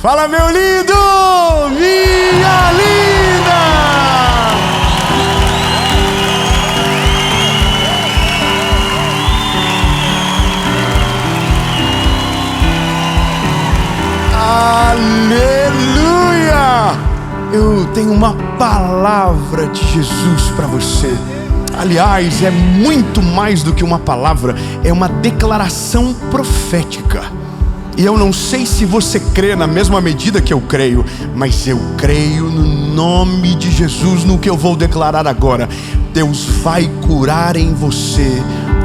Fala, meu lindo, minha linda. Aleluia! Eu tenho uma palavra de Jesus para você. Aliás, é muito mais do que uma palavra, é uma declaração profética. E eu não sei se você crê na mesma medida que eu creio, mas eu creio no nome de Jesus, no que eu vou declarar agora. Deus vai curar em você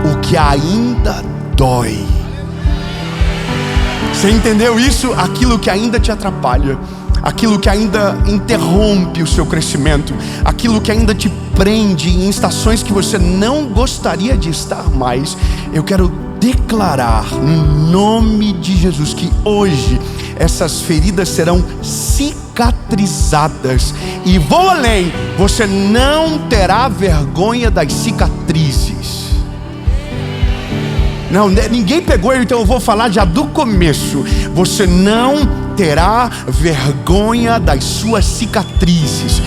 o que ainda dói. Você entendeu isso? Aquilo que ainda te atrapalha, aquilo que ainda interrompe o seu crescimento, aquilo que ainda te prende em estações que você não gostaria de estar mais. Eu quero declarar no nome de Jesus que hoje essas feridas serão cicatrizadas. E vou além, você não terá vergonha das cicatrizes. Não, ninguém pegou, então eu vou falar já do começo. Você não terá vergonha das suas cicatrizes.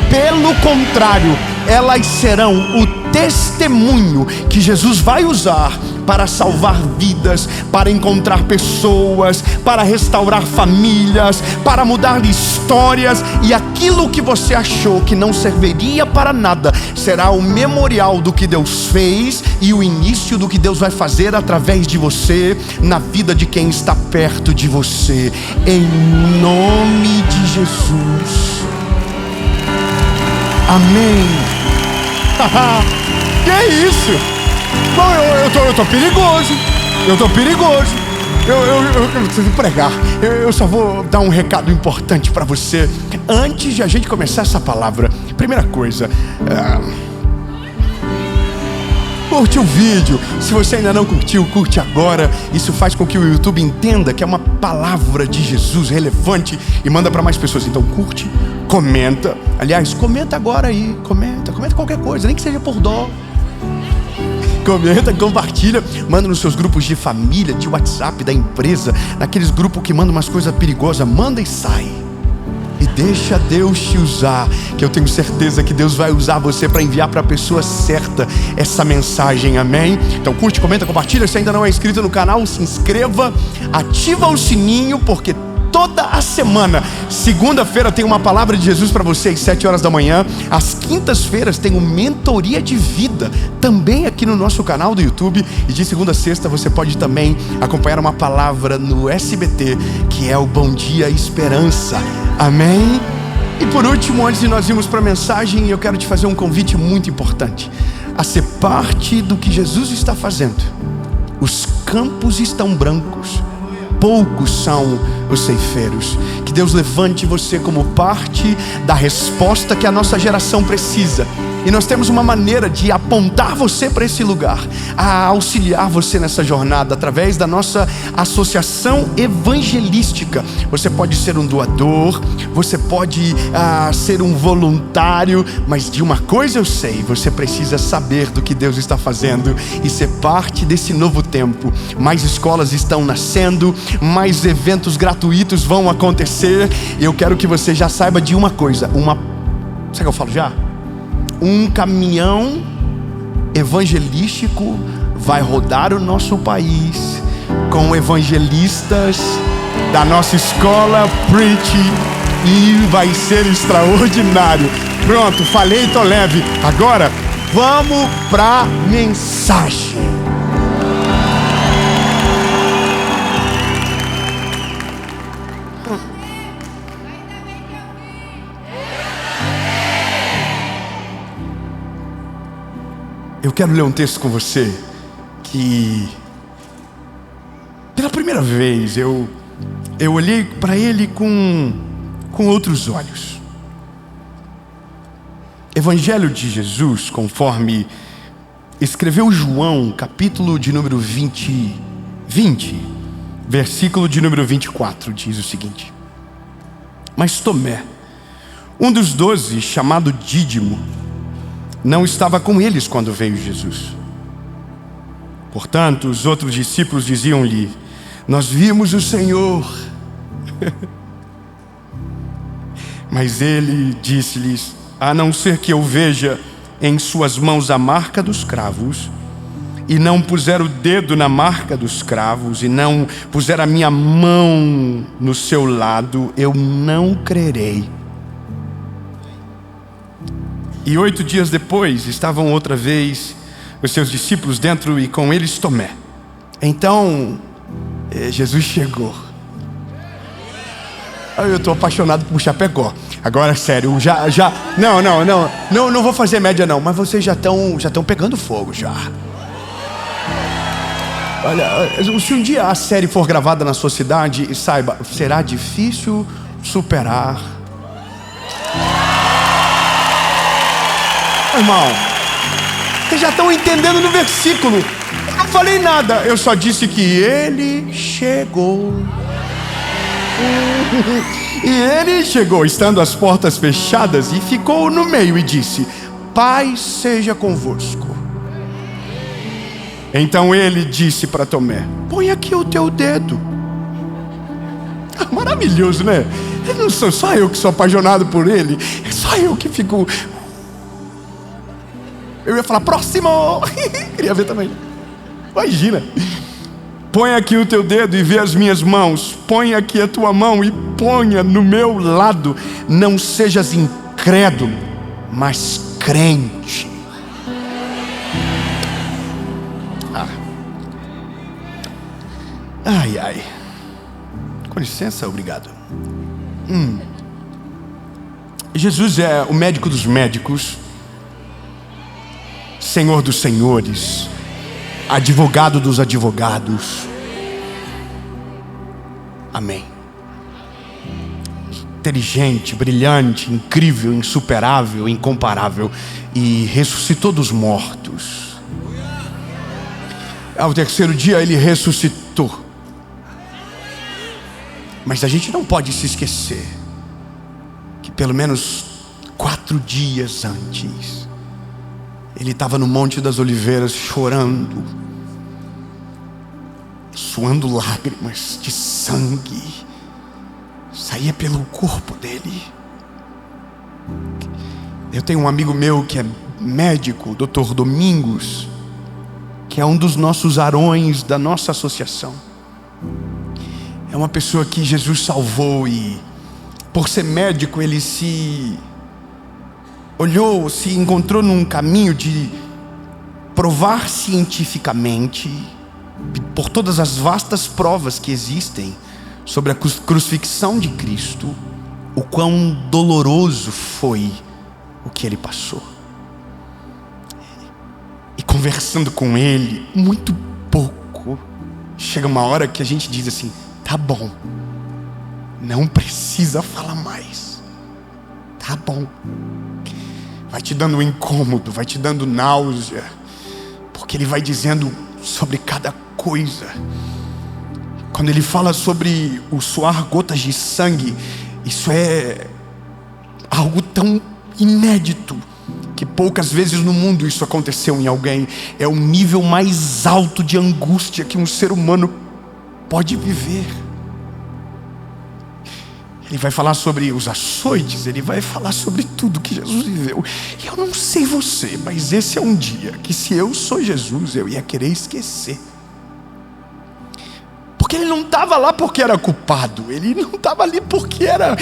Pelo contrário, elas serão o testemunho que Jesus vai usar para salvar vidas, para encontrar pessoas, para restaurar famílias, para mudar histórias. E aquilo que você achou que não serviria para nada será o memorial do que Deus fez e o início do que Deus vai fazer através de você na vida de quem está perto de você, em nome de Jesus. Amém. Que é isso? Bom, eu tô perigoso. Eu preciso pregar. Eu só vou dar um recado importante para você antes de a gente começar essa palavra. Primeira coisa, curte o vídeo. Se você ainda não curtiu, curte agora. Isso faz com que o YouTube entenda que é uma palavra de Jesus relevante e manda para mais pessoas. Então curte, comenta. Aliás, comenta agora aí. Comenta qualquer coisa, nem que seja por dó. Comenta, compartilha, manda nos seus grupos de família, de WhatsApp, da empresa, naqueles grupos que mandam umas coisas perigosas, manda e sai. E deixa Deus te usar, que eu tenho certeza que Deus vai usar você para enviar para a pessoa certa essa mensagem, amém? Então curte, comenta, compartilha. Se ainda não é inscrito no canal, se inscreva, ativa o sininho, porque toda a semana, segunda-feira tem uma palavra de Jesus para você às 7 horas da manhã. Às quintas-feiras tem uma mentoria de vida, também aqui no nosso canal do YouTube. E de segunda a sexta você pode também acompanhar uma palavra no SBT, que é o Bom Dia Esperança, amém? E por último, antes de nós irmos para a mensagem, eu quero te fazer um convite muito importante, a ser parte do que Jesus está fazendo. Os campos estão brancos, poucos são os ceifeiros. Que Deus levante você como parte da resposta que a nossa geração precisa. E nós temos uma maneira de apontar você para esse lugar, a auxiliar você nessa jornada através da nossa associação evangelística. Você pode ser um doador, você pode ser um voluntário, mas de uma coisa eu sei: você precisa saber do que Deus está fazendo e ser parte desse novo tempo. Mais escolas estão nascendo, mais eventos gratuitos vão acontecer. Eu quero que você já saiba de uma coisa, sabe o que eu falo já? Um caminhão evangelístico vai rodar o nosso país com evangelistas da nossa escola Preach, e vai ser extraordinário. Pronto, falei, tô leve. Agora vamos pra mensagem. Eu quero ler um texto com você que, pela primeira vez, eu olhei para ele com outros olhos. Evangelho de Jesus, conforme escreveu João, capítulo de número 20, versículo de número 24, diz o seguinte: Mas Tomé, um dos 12, chamado Dídimo, não estava com eles quando veio Jesus. Portanto, os outros discípulos diziam-lhe: Nós vimos o Senhor. Mas ele disse-lhes: a não ser que eu veja em suas mãos a marca dos cravos, e não puser o dedo na marca dos cravos, e não puser a minha mão no seu lado, eu não crerei. E 8 dias depois, estavam outra vez os seus discípulos dentro, e com eles Tomé. Então, Jesus chegou. Eu estou apaixonado por Chapecó. Agora, sério, não vou fazer média não, mas vocês já estão pegando fogo já. Olha, se um dia a série for gravada na sua cidade, saiba, será difícil superar. Irmão, vocês já estão entendendo no versículo. Eu não falei nada, eu só disse que ele chegou. E ele chegou, estando as portas fechadas, e ficou no meio e disse: paz seja convosco. Então ele disse para Tomé: põe aqui o teu dedo. Maravilhoso, né? Não sou só eu que sou apaixonado por ele, é só eu que fico. Eu ia falar: próximo. Queria ver também. Imagina. Põe aqui o teu dedo e vê as minhas mãos. Põe aqui a tua mão e ponha no meu lado. Não sejas incrédulo, mas crente. Ai. Com licença, obrigado. Jesus é o médico dos médicos, Senhor dos senhores, advogado dos advogados. Amém. Inteligente, brilhante, incrível, insuperável, incomparável, e ressuscitou dos mortos. Ao terceiro dia ele ressuscitou. Mas a gente não pode se esquecer que pelo menos 4 dias antes ele estava no Monte das Oliveiras chorando, suando lágrimas de sangue, saía pelo corpo dele. Eu tenho um amigo meu que é médico, o Dr. Domingos, que é um dos nossos arões da nossa associação. É uma pessoa que Jesus salvou, e por ser médico ele se encontrou num caminho de provar cientificamente, por todas as vastas provas que existem sobre a crucifixão de Cristo, o quão doloroso foi o que ele passou. E conversando com ele, muito pouco, chega uma hora que a gente diz assim: tá bom, não precisa falar mais, tá bom. Vai te dando um incômodo, vai te dando náusea, porque ele vai dizendo sobre cada coisa. Quando ele fala sobre o suar gotas de sangue, isso é algo tão inédito que poucas vezes no mundo isso aconteceu em alguém. É o nível mais alto de angústia que um ser humano pode viver. Ele vai falar sobre os açoites, ele vai falar sobre tudo que Jesus viveu. E eu não sei você, mas esse é um dia que, se eu sou Jesus, eu ia querer esquecer. Porque ele não estava lá porque era culpado, ele não estava ali porque era,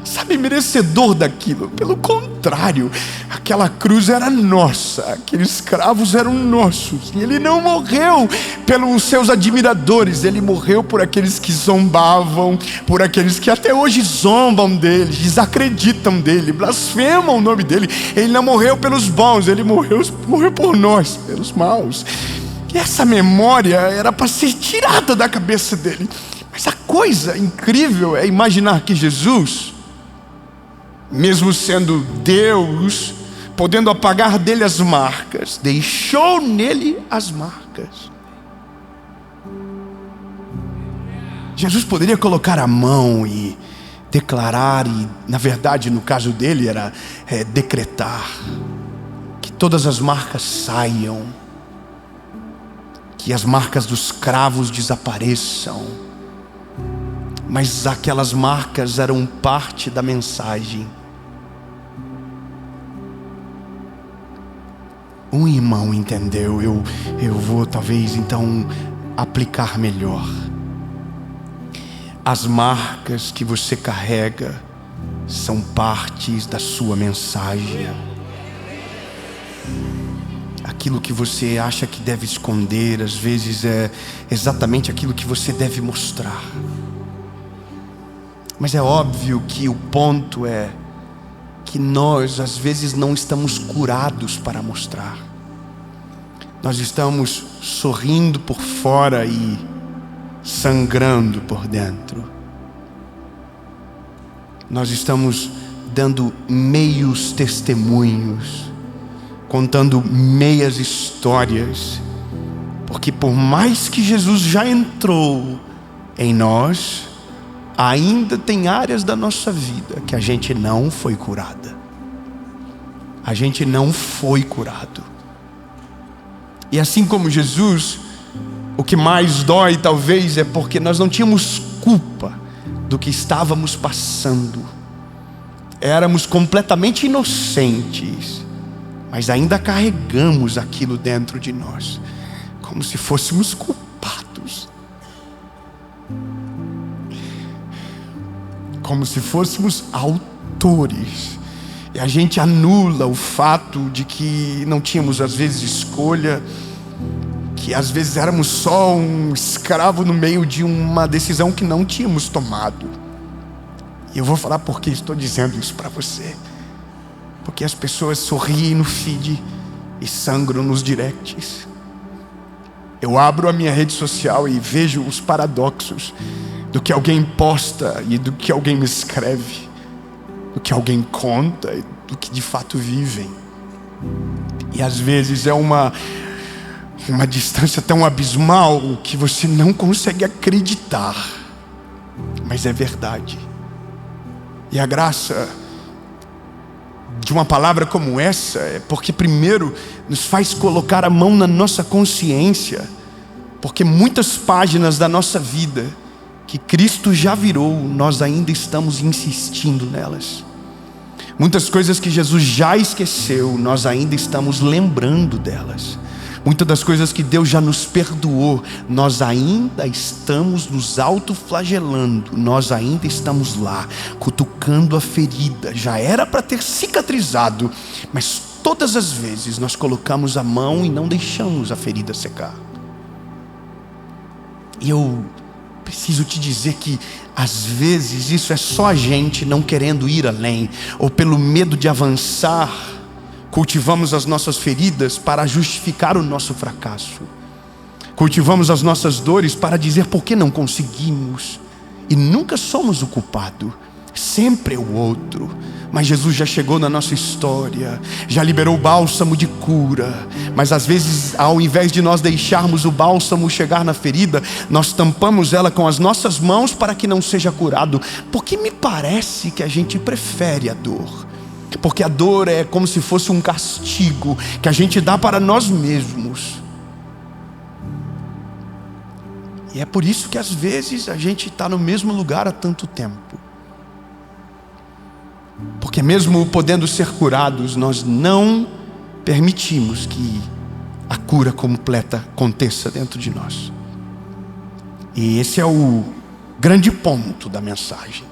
sabe, merecedor daquilo. Pelo contrário, aquela cruz era nossa, aqueles cravos eram nossos. E ele não morreu pelos seus admiradores, ele morreu por aqueles que zombavam, por aqueles que até hoje zombam dele, desacreditam dele, blasfemam o nome dele. Ele não morreu pelos bons, ele morreu por nós, pelos maus. E essa memória era para ser tirada da cabeça dele. Mas a coisa incrível é imaginar que Jesus, mesmo sendo Deus, podendo apagar dele as marcas, deixou nele as marcas. Jesus poderia colocar a mão e declarar, e na verdade no caso dele era decretar, que todas as marcas saiam, que as marcas dos cravos desapareçam. mas aquelas marcas eram parte da mensagem. Um irmão entendeu, eu vou talvez então aplicar melhor. As marcas que você carrega são partes da sua mensagem. Aquilo que você acha que deve esconder, às vezes é exatamente aquilo que você deve mostrar. Mas é óbvio que o ponto é que nós às vezes não estamos curados para mostrar. Nós estamos sorrindo por fora e sangrando por dentro. Nós estamos dando meios testemunhos, contando meias histórias, porque por mais que Jesus já entrou em nós, ainda tem áreas da nossa vida que a gente não foi curada. A gente não foi curado. E assim como Jesus, o que mais dói talvez é porque nós não tínhamos culpa do que estávamos passando. Éramos completamente inocentes, mas ainda carregamos aquilo dentro de nós, como se fôssemos culpados. Como se fôssemos autores. E a gente anula o fato de que não tínhamos às vezes escolha, que às vezes éramos só um escravo no meio de uma decisão que não tínhamos tomado. E eu vou falar por que estou dizendo isso para você. Porque as pessoas sorriem no feed e sangram nos directs. Eu abro a minha rede social e vejo os paradoxos do que alguém posta e do que alguém escreve, do que alguém conta e do que de fato vivem. E às vezes é uma distância tão abismal que você não consegue acreditar, mas é verdade. E a graça de uma palavra como essa é porque primeiro nos faz colocar a mão na nossa consciência, porque muitas páginas da nossa vida que Cristo já virou, nós ainda estamos insistindo nelas. Muitas coisas que Jesus já esqueceu, nós ainda estamos lembrando delas. Muitas das coisas que Deus já nos perdoou, nós ainda estamos nos autoflagelando. Nós ainda estamos lá, cutucando a ferida. Já era para ter cicatrizado, mas todas as vezes nós colocamos a mão e não deixamos a ferida secar. E eu preciso te dizer que às vezes isso é só a gente não querendo ir além, ou pelo medo de avançar, cultivamos as nossas feridas para justificar o nosso fracasso. Cultivamos as nossas dores para dizer por que não conseguimos. E nunca somos o culpado, sempre é o outro. Mas Jesus já chegou na nossa história, já liberou o bálsamo de cura. Mas às vezes, ao invés de nós deixarmos o bálsamo chegar na ferida, nós tampamos ela com as nossas mãos para que não seja curado. Porque me parece que a gente prefere a dor. Porque a dor é como se fosse um castigo que a gente dá para nós mesmos. E é por isso que às vezes a gente está no mesmo lugar há tanto tempo. Porque mesmo podendo ser curados, nós não permitimos que a cura completa aconteça dentro de nós. E esse é o grande ponto da mensagem.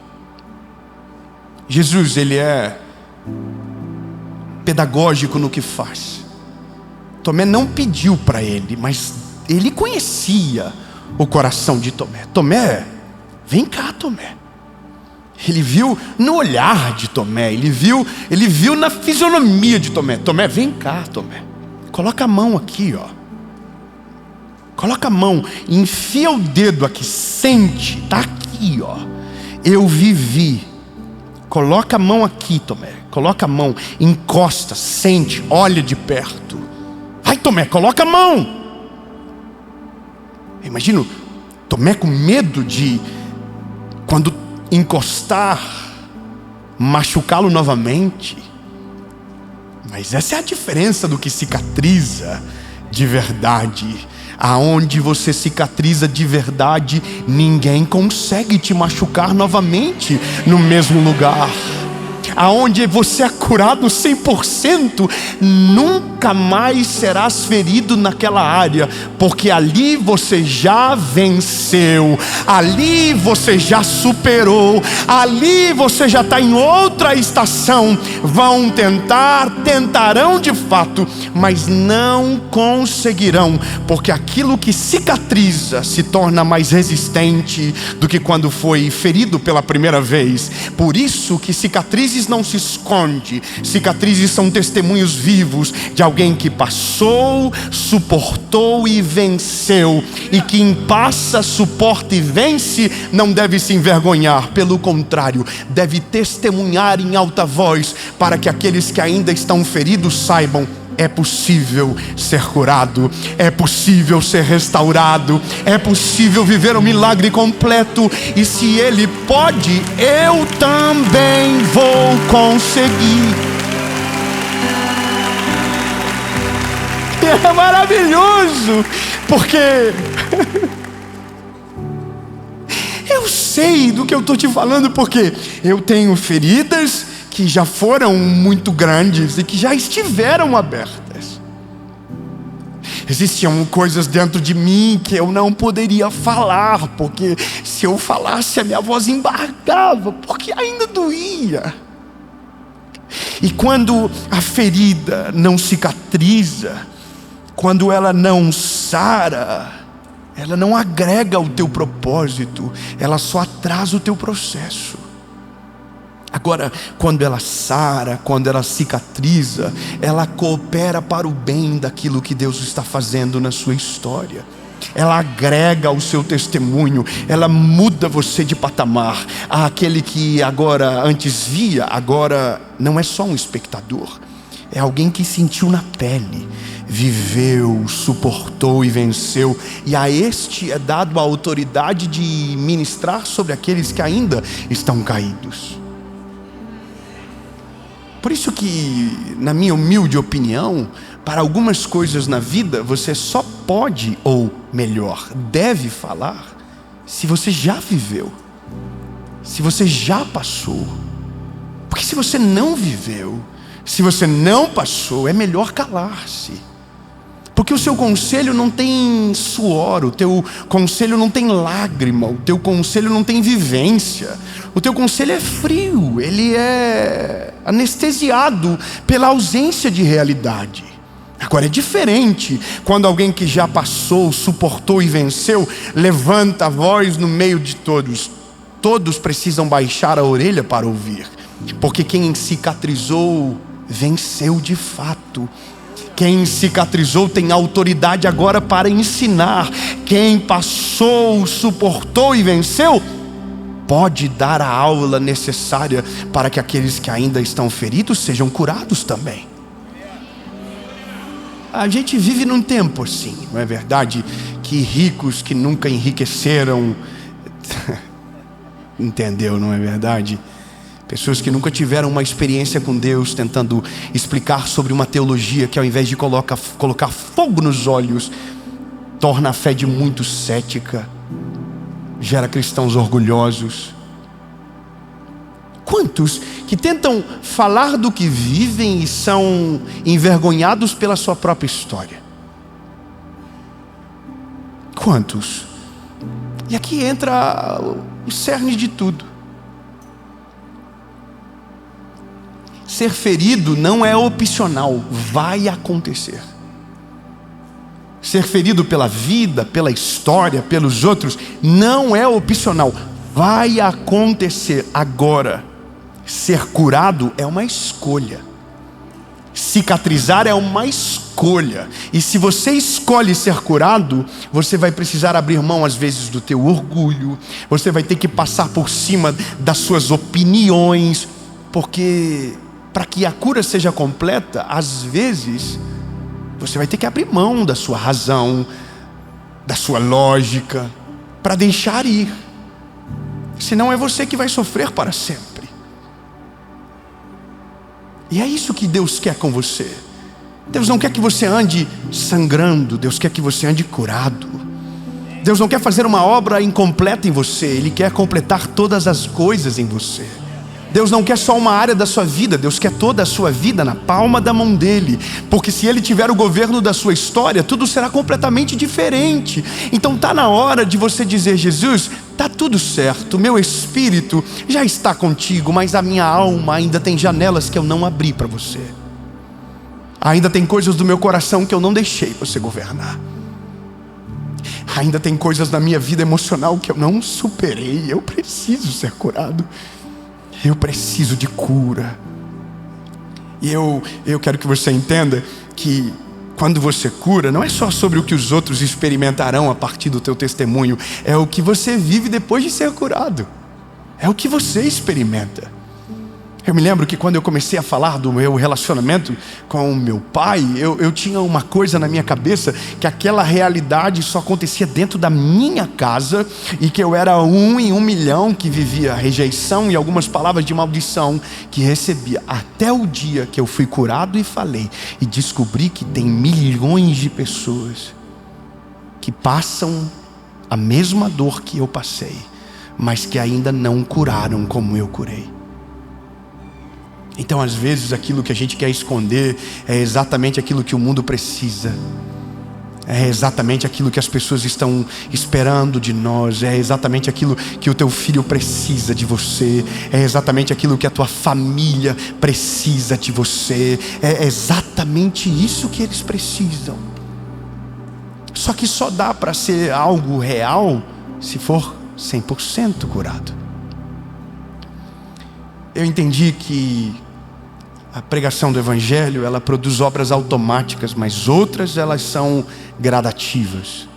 Jesus, ele é pedagógico no que faz. Tomé não pediu para ele, mas ele conhecia o coração de Tomé. Tomé, vem cá, Tomé. Ele viu no olhar de Tomé, ele viu na fisionomia de Tomé. Tomé, vem cá, Tomé. Coloca a mão aqui, ó. Coloca a mão, enfia o dedo aqui, sente, tá aqui, ó. Eu vivi. Coloca a mão aqui, Tomé. Coloca a mão, encosta, sente, olha de perto. Vai, Tomé, coloca a mão. Imagino Tomé com medo de, quando encostar, machucá-lo novamente. Mas essa é a diferença do que cicatriza de verdade. Aonde você cicatriza de verdade, ninguém consegue te machucar novamente no mesmo lugar. Aonde você é curado 100%, nunca mais serás ferido naquela área, porque ali você já venceu, ali você já superou, ali você já está em outra estação. Vão tentarão de fato, mas não conseguirão, porque aquilo que cicatriza se torna mais resistente do que quando foi ferido pela primeira vez. Por isso que cicatrizes não se esconde. Cicatrizes são testemunhos vivos de alguém que passou, suportou e venceu. E quem passa, suporta e vence não deve se envergonhar, pelo contrário, deve testemunhar em alta voz, para que aqueles que ainda estão feridos saibam: é possível ser curado, é possível ser restaurado, é possível viver um milagre completo. E se Ele pode, eu também vou conseguir. É maravilhoso, porque eu sei do que eu estou te falando, porque eu tenho feridas que já foram muito grandes e que já estiveram abertas. Existiam coisas dentro de mim que eu não poderia falar, porque se eu falasse a minha voz embargava, porque ainda doía. E quando a ferida não cicatriza, quando ela não sara, ela não agrega ao teu propósito, ela só atrasa o teu processo. Agora, quando ela sara, quando ela cicatriza, ela coopera para o bem daquilo que Deus está fazendo na sua história. Ela agrega ao seu testemunho, ela muda você de patamar. Aquele que agora antes via, agora não é só um espectador, é alguém que sentiu na pele, viveu, suportou e venceu. E a este é dado a autoridade de ministrar sobre aqueles que ainda estão caídos. Por isso que, na minha humilde opinião, para algumas coisas na vida, você só pode, ou melhor, deve falar, se você já viveu, se você já passou. Porque se você não viveu, se você não passou, é melhor calar-se. Porque o seu conselho não tem suor, o teu conselho não tem lágrima, o teu conselho não tem vivência. O teu conselho é frio, ele é anestesiado pela ausência de realidade. Agora é diferente quando alguém que já passou, suportou e venceu, levanta a voz no meio de todos. Todos precisam baixar a orelha para ouvir, porque quem cicatrizou, venceu de fato. Quem cicatrizou tem autoridade agora para ensinar. Quem passou, suportou e venceu, pode dar a aula necessária para que aqueles que ainda estão feridos sejam curados também. A gente vive num tempo assim, não é verdade? Que ricos que nunca enriqueceram, entendeu, não é verdade? Pessoas que nunca tiveram uma experiência com Deus, tentando explicar sobre uma teologia que, ao invés de colocar fogo nos olhos, torna a fé de muitos cética, gera cristãos orgulhosos. Quantos que tentam falar do que vivem e são envergonhados pela sua própria história? Quantos? E aqui entra o cerne de tudo. Ser ferido não é opcional, vai acontecer. Ser ferido pela vida, pela história, pelos outros, não é opcional, vai acontecer. Agora, ser curado é uma escolha. Cicatrizar é uma escolha. E se você escolhe ser curado, você vai precisar abrir mão às vezes do teu orgulho. Você vai ter que passar por cima das suas opiniões, porque para que a cura seja completa, às vezes você vai ter que abrir mão da sua razão, da sua lógica, para deixar ir. Senão é você que vai sofrer para sempre. E é isso que Deus quer com você. Deus não quer que você ande sangrando, Deus quer que você ande curado. Deus não quer fazer uma obra incompleta em você, Ele quer completar todas as coisas em você. Deus não quer só uma área da sua vida, Deus quer toda a sua vida na palma da mão dEle. Porque se Ele tiver o governo da sua história, tudo será completamente diferente. Então está na hora de você dizer: Jesus, está tudo certo, meu espírito já está contigo, mas a minha alma ainda tem janelas que eu não abri para você. Ainda tem coisas do meu coração que eu não deixei você governar. Ainda tem coisas na minha vida emocional que eu não superei. Eu preciso ser curado. Eu preciso de cura. E eu quero que você entenda que quando você cura, não é só sobre o que os outros experimentarão a partir do teu testemunho. É o que você vive depois de ser curado. É o que você experimenta. Eu me lembro que quando eu comecei a falar do meu relacionamento com o meu pai, eu tinha uma coisa na minha cabeça, que aquela realidade só acontecia dentro da minha casa, e que eu era um em 1 milhão que vivia rejeição e algumas palavras de maldição que recebia, até o dia que eu fui curado e falei, e descobri que tem milhões de pessoas que passam a mesma dor que eu passei, mas que ainda não curaram como eu curei. Então, às vezes, aquilo que a gente quer esconder é exatamente aquilo que o mundo precisa. É exatamente aquilo que as pessoas estão esperando de nós. É exatamente aquilo que o teu filho precisa de você. É exatamente aquilo que a tua família precisa de você. É exatamente isso que eles precisam. Só que só dá para ser algo real se for 100% curado. Eu entendi que a pregação do Evangelho, ela produz obras automáticas, mas outras elas são gradativas.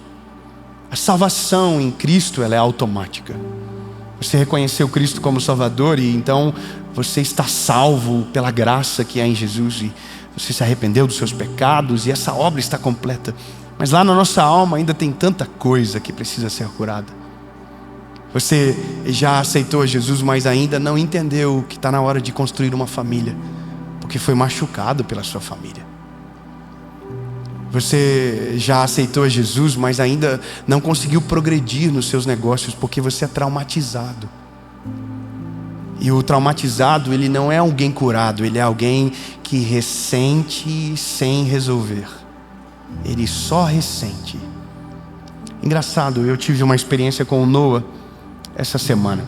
A salvação em Cristo, ela é automática. Você reconheceu Cristo como Salvador e então você está salvo pela graça que há em Jesus, e você se arrependeu dos seus pecados e essa obra está completa. Mas lá na nossa alma ainda tem tanta coisa que precisa ser curada. Você já aceitou Jesus, mas ainda não entendeu que está na hora de construir uma família, porque foi machucado pela sua família. Você já aceitou Jesus, mas ainda não conseguiu progredir nos seus negócios, porque você é traumatizado. E o traumatizado, ele não é alguém curado, ele é alguém que ressente sem resolver. Ele só ressente. Engraçado, eu tive uma experiência com o Noah essa semana.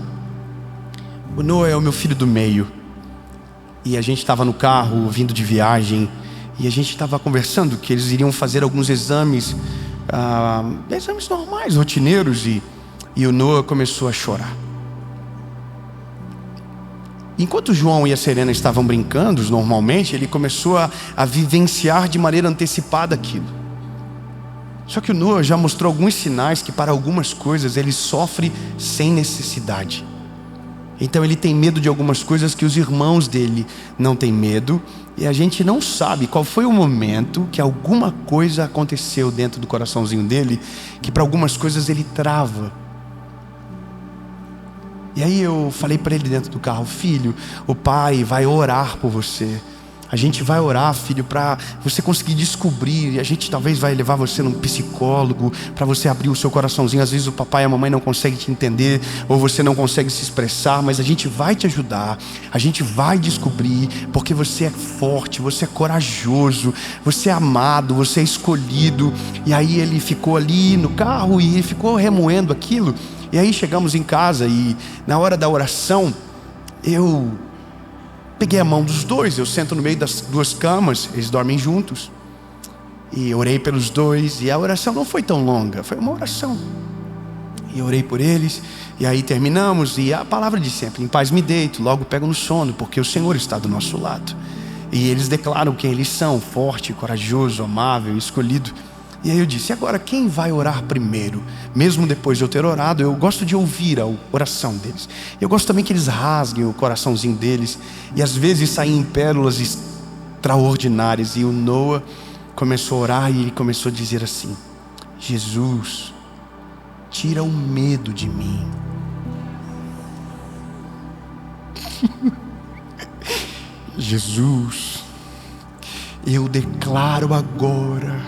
O Noah é o meu filho do meio. E a gente estava no carro, vindo de viagem, e a gente estava conversando que eles iriam fazer alguns exames normais, rotineiros, e o Noah começou a chorar. Enquanto o João e a Serena estavam brincando, normalmente, ele começou a vivenciar de maneira antecipada aquilo. Só que o Noah já mostrou alguns sinais que para algumas coisas ele sofre sem necessidade. Então ele tem medo de algumas coisas que os irmãos dele não têm medo. E a gente não sabe qual foi o momento que alguma coisa aconteceu dentro do coraçãozinho dele, que para algumas coisas ele trava. E aí eu falei para ele dentro do carro: filho, o pai vai orar por você. A gente vai orar, filho, para você conseguir descobrir. E a gente talvez vai levar você num psicólogo, para você abrir o seu coraçãozinho. Às vezes o papai e a mamãe não conseguem te entender, ou você não consegue se expressar, mas a gente vai te ajudar. A gente vai descobrir, porque você é forte, você é corajoso, você é amado, você é escolhido. E aí ele ficou ali no carro e ele ficou remoendo aquilo. E aí chegamos em casa e na hora da oração, eu peguei a mão dos dois, eu sento no meio das duas camas, eles dormem juntos, e orei pelos dois, e a oração não foi tão longa, foi uma oração, e eu orei por eles, e aí terminamos, e a palavra de sempre: em paz me deito, logo pego no sono, porque o Senhor está do nosso lado. E eles declaram quem eles são: forte, corajoso, amável, escolhido. E aí eu disse: agora quem vai orar primeiro? Mesmo depois de eu ter orado, eu gosto de ouvir a oração deles. Eu gosto também que eles rasguem o coraçãozinho deles. E às vezes saem pérolas extraordinárias. E o Noah começou a orar e ele começou a dizer assim: Jesus, tira o medo de mim. Jesus, Eu declaro agora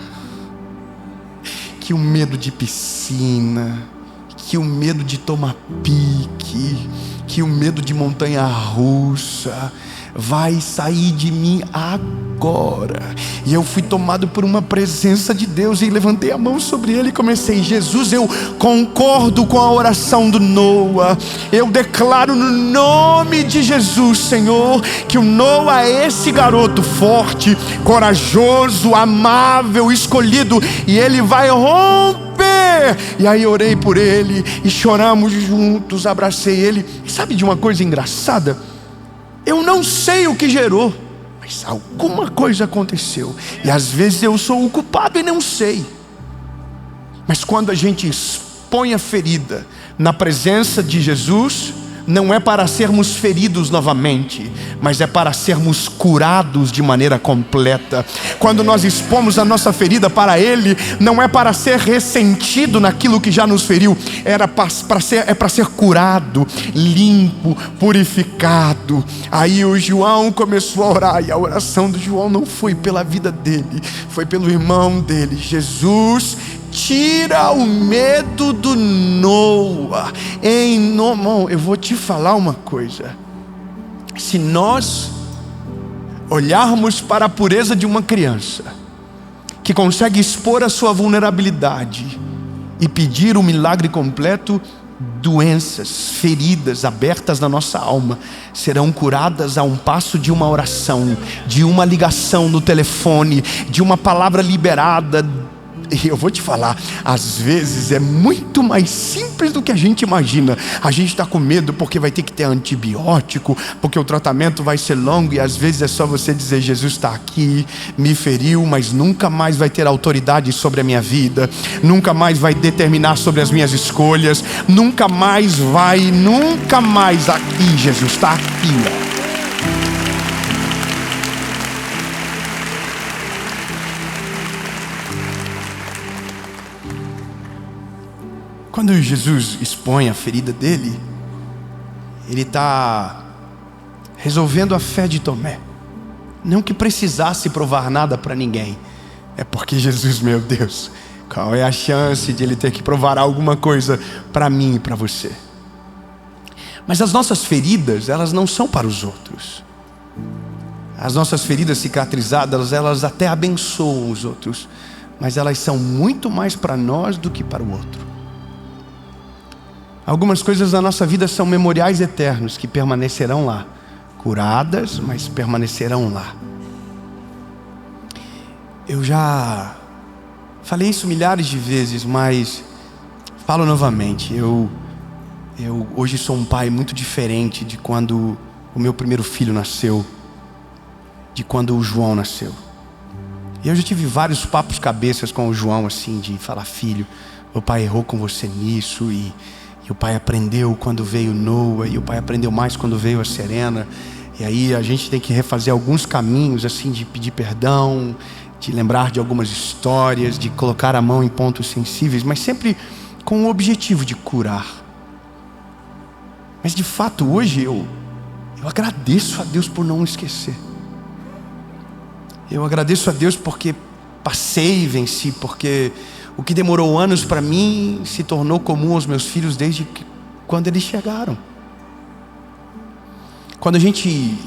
que o medo de piscina, que o medo de tomar pique, que o medo de montanha-russa vai sair de mim agora. E eu fui tomado por uma presença de Deus e levantei a mão sobre ele e comecei: Jesus, eu concordo com a oração do Noah. Eu declaro no nome de Jesus, Senhor, que o Noah é esse garoto forte, corajoso, amável, escolhido, e ele vai romper. E aí orei por ele e choramos juntos, abracei ele. E sabe de uma coisa engraçada? Eu não sei o que gerou, mas alguma coisa aconteceu. E às vezes eu sou o culpado e não sei. Mas quando a gente expõe a ferida na presença de Jesus, não é para sermos feridos novamente, mas é para sermos curados de maneira completa. Quando nós expomos a nossa ferida para Ele, não é para ser ressentido naquilo que já nos feriu, é para ser curado, limpo, purificado. Aí o João começou a orar, e a oração do João não foi pela vida dele, foi pelo irmão dele. Jesus, tira o medo do Noah. Irmão, eu vou te falar uma coisa. Se nós olharmos para a pureza de uma criança que consegue expor a sua vulnerabilidade e pedir o milagre completo, doenças, feridas abertas na nossa alma serão curadas a um passo de uma oração, de uma ligação no telefone, de uma palavra liberada. E eu vou te falar, às vezes é muito mais simples do que a gente imagina. A gente está com medo porque vai ter que ter antibiótico, porque o tratamento vai ser longo, e às vezes é só você dizer: Jesus está aqui, me feriu, mas nunca mais vai ter autoridade sobre a minha vida, nunca mais vai determinar sobre as minhas escolhas, nunca mais, aqui, Jesus está aqui, ó. Quando Jesus expõe a ferida dele, ele está resolvendo a fé de Tomé. Não que precisasse provar nada para ninguém, é porque Jesus, meu Deus, qual é a chance de ele ter que provar alguma coisa para mim e para você? Mas as nossas feridas, elas não são para os outros. As nossas feridas cicatrizadas, elas até abençoam os outros, mas elas são muito mais para nós do que para o outro. Algumas coisas da nossa vida são memoriais eternos que permanecerão lá, curadas, mas permanecerão lá. Eu já falei isso milhares de vezes, mas falo novamente. Eu hoje sou um pai muito diferente de quando o meu primeiro filho nasceu, de quando o João nasceu. E eu já tive vários papos cabeças com o João, assim, de falar: filho, meu pai errou com você nisso, e o pai aprendeu quando veio Noah, e o pai aprendeu mais quando veio a Serena. E aí a gente tem que refazer alguns caminhos, assim, de pedir perdão, de lembrar de algumas histórias, de colocar a mão em pontos sensíveis, mas sempre com o objetivo de curar. Mas de fato hoje eu agradeço a Deus por não esquecer. Eu agradeço a Deus porque passei e venci, porque o que demorou anos para mim se tornou comum aos meus filhos desde quando eles chegaram. Quando a gente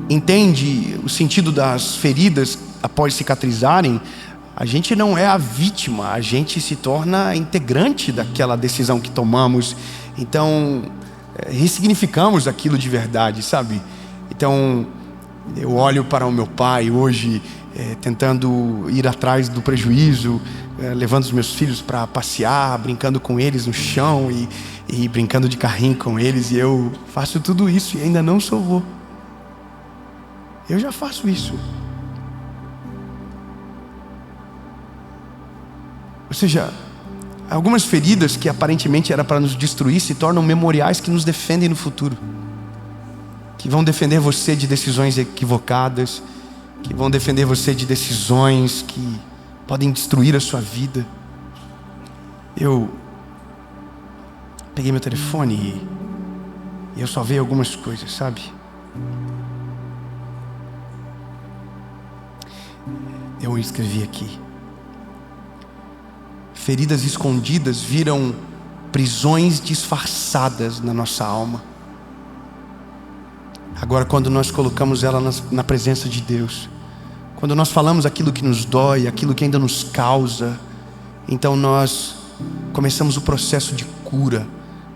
entende o sentido das feridas após cicatrizarem, a gente não é a vítima, a gente se torna integrante daquela decisão que tomamos. Então, ressignificamos aquilo de verdade, sabe? Então, eu olho para o meu pai hoje, tentando ir atrás do prejuízo, levando os meus filhos para passear, brincando com eles no chão e brincando de carrinho com eles, e eu faço tudo isso e ainda não sou vô. Eu já faço isso. Ou seja, algumas feridas que aparentemente era para nos destruir se tornam memoriais que nos defendem no futuro, que vão defender você de decisões equivocadas, que vão defender você de decisões que podem destruir a sua vida. Eu peguei meu telefone e eu salvei algumas coisas, sabe? eu escrevi aqui. Feridas escondidas viram prisões disfarçadas na nossa alma. Agora, quando nós colocamos ela na presença de Deus, quando nós falamos aquilo que nos dói, aquilo que ainda nos causa, então nós começamos o processo de cura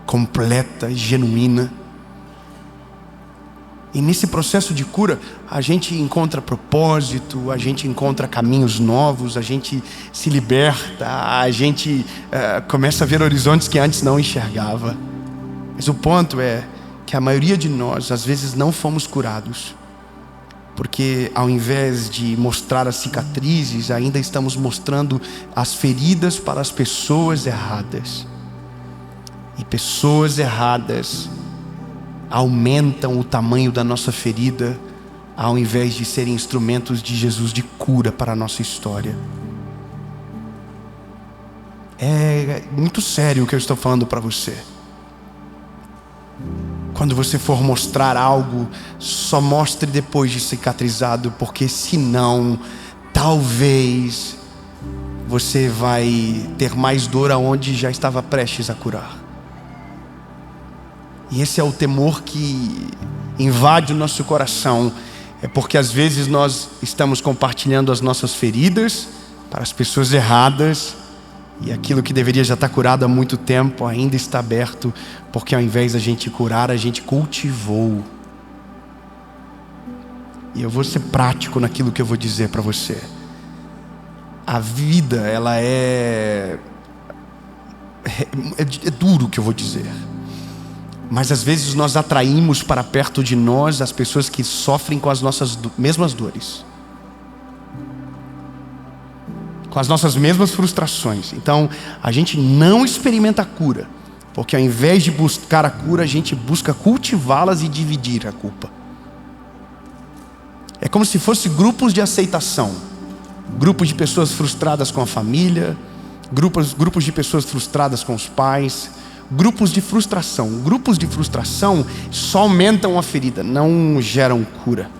completa, genuína. E nesse processo de cura, a gente encontra propósito, a gente encontra caminhos novos, a gente se liberta, a gente começa a ver horizontes que antes não enxergava. Mas o ponto é que a maioria de nós, às vezes, não fomos curados, porque ao invés de mostrar as cicatrizes, ainda estamos mostrando as feridas para as pessoas erradas. E pessoas erradas aumentam o tamanho da nossa ferida, ao invés de serem instrumentos de Jesus de cura para a nossa história. É muito sério o que eu estou falando para você. Quando você for mostrar algo, só mostre depois de cicatrizado, porque senão, talvez, você vai ter mais dor aonde já estava prestes a curar. E esse é o temor que invade o nosso coração. É porque às vezes nós estamos compartilhando as nossas feridas para as pessoas erradas, e aquilo que deveria já estar curado há muito tempo ainda está aberto, porque ao invés da gente curar, a gente cultivou. E eu vou ser prático naquilo que eu vou dizer para você. A vida, ela é duro o que eu vou dizer. Mas às vezes nós atraímos para perto de nós as pessoas que sofrem com as nossas mesmas dores, com as nossas mesmas frustrações. Então a gente não experimenta a cura, porque ao invés de buscar a cura, a gente busca cultivá-las e dividir a culpa. É como se fosse grupos de aceitação, grupos de pessoas frustradas com a família, grupos de pessoas frustradas com os pais, grupos de frustração. Grupos de frustração só aumentam a ferida, não geram cura.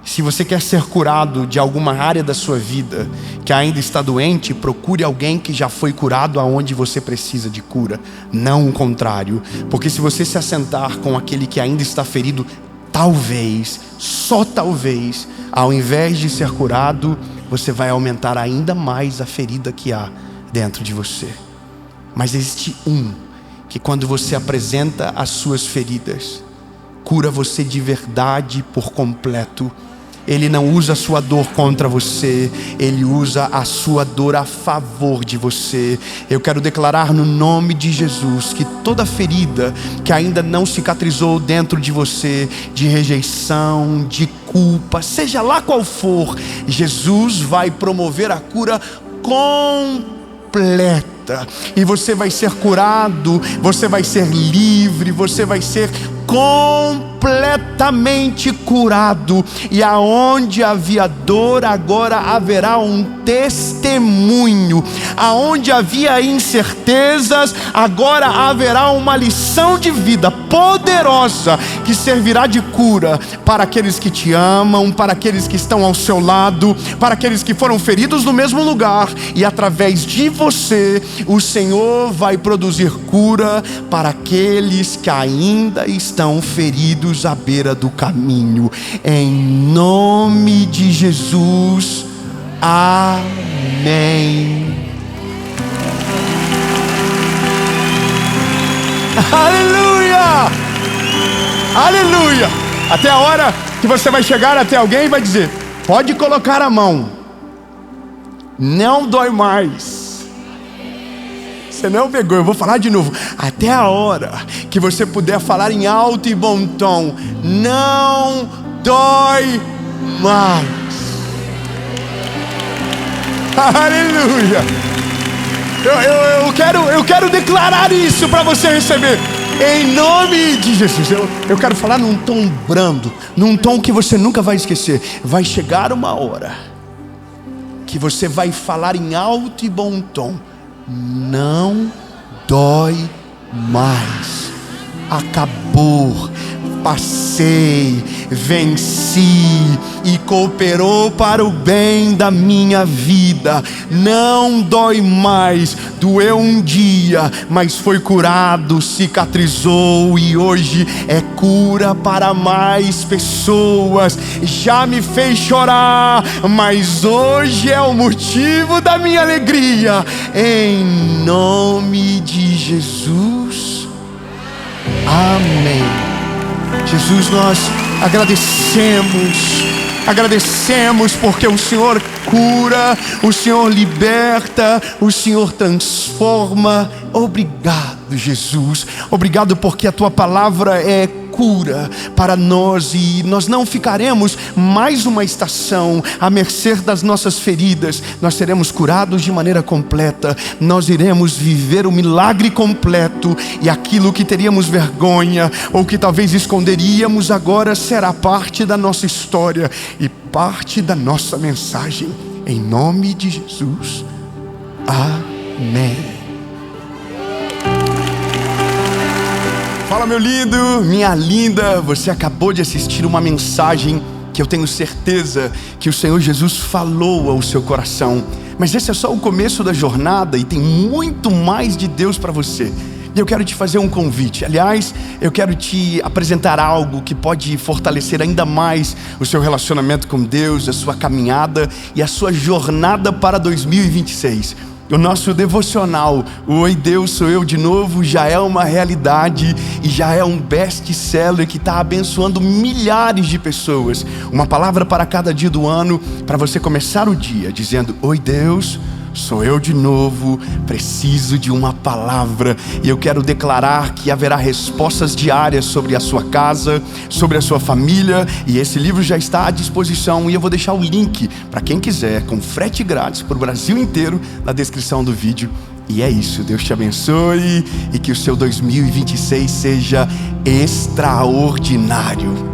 Se você quer ser curado de alguma área da sua vida que ainda está doente, procure alguém que já foi curado aonde você precisa de cura, não o contrário. Porque se você se assentar com aquele que ainda está ferido, talvez, só talvez, ao invés de ser curado, você vai aumentar ainda mais a ferida que há dentro de você. Mas existe um que, quando você apresenta as suas feridas, cura você de verdade por completo. Ele não usa a sua dor contra você, ele usa a sua dor a favor de você. Eu quero declarar no nome de Jesus que toda ferida que ainda não cicatrizou dentro de você, de rejeição, de culpa, seja lá qual for, Jesus vai promover a cura completa. E você vai ser curado, você vai ser livre, você vai ser completamente curado. E aonde havia dor, agora haverá um testemunho. Aonde havia incertezas, agora haverá uma lição de vida poderosa que servirá de cura para aqueles que te amam, para aqueles que estão ao seu lado, para aqueles que foram feridos no mesmo lugar. E através de você, o Senhor vai produzir cura para aqueles que ainda estão feridos à beira do caminho. Em nome de Jesus, amém. Aleluia! Aleluia! Até a hora que você vai chegar até alguém e vai dizer: pode colocar a mão, não dói mais. Você não pegou, eu vou falar de novo. Até a hora que você puder falar em alto e bom tom: não dói mais. Aleluia! Eu quero declarar isso para você receber. Em nome de Jesus. Eu quero falar num tom brando, num tom que você nunca vai esquecer. Vai chegar uma hora que você vai falar em alto e bom tom: não dói mais. Acabou. Passei. venci e cooperou para o bem da minha vida. Não dói mais, doeu um dia, mas foi curado, cicatrizou e hoje é cura para mais pessoas. Já me fez chorar, mas hoje é o motivo da minha alegria. Em nome de Jesus, amém. Jesus, nós agradecemos porque o Senhor cura, o Senhor liberta, o Senhor transforma. Obrigado, Jesus. Obrigado porque a tua palavra é cura para nós e nós não ficaremos mais uma estação à mercê das nossas feridas. Nós seremos curados de maneira completa. Nós iremos viver o milagre completo e aquilo que teríamos vergonha ou que talvez esconderíamos agora será parte da nossa história e parte da nossa mensagem. Em nome de Jesus. Amém. Fala, meu lindo, minha linda. Você acabou de assistir uma mensagem que eu tenho certeza que o Senhor Jesus falou ao seu coração. Mas esse é só o começo da jornada e tem muito mais de Deus para você. E eu quero te fazer um convite. Aliás, eu quero te apresentar algo que pode fortalecer ainda mais o seu relacionamento com Deus, a sua caminhada e a sua jornada para 2026. O nosso devocional, o Oi Deus, Sou Eu de Novo, já é uma realidade e já é um best-seller que está abençoando milhares de pessoas. Uma palavra para cada dia do ano, para você começar o dia dizendo: Oi Deus, sou eu de novo, preciso de uma palavra. E eu quero declarar que haverá respostas diárias sobre a sua casa, sobre a sua família. E esse livro já está à disposição e eu vou deixar o link para quem quiser, com frete grátis para o Brasil inteiro, na descrição do vídeo. E é isso, Deus te abençoe e que o seu 2026 seja extraordinário.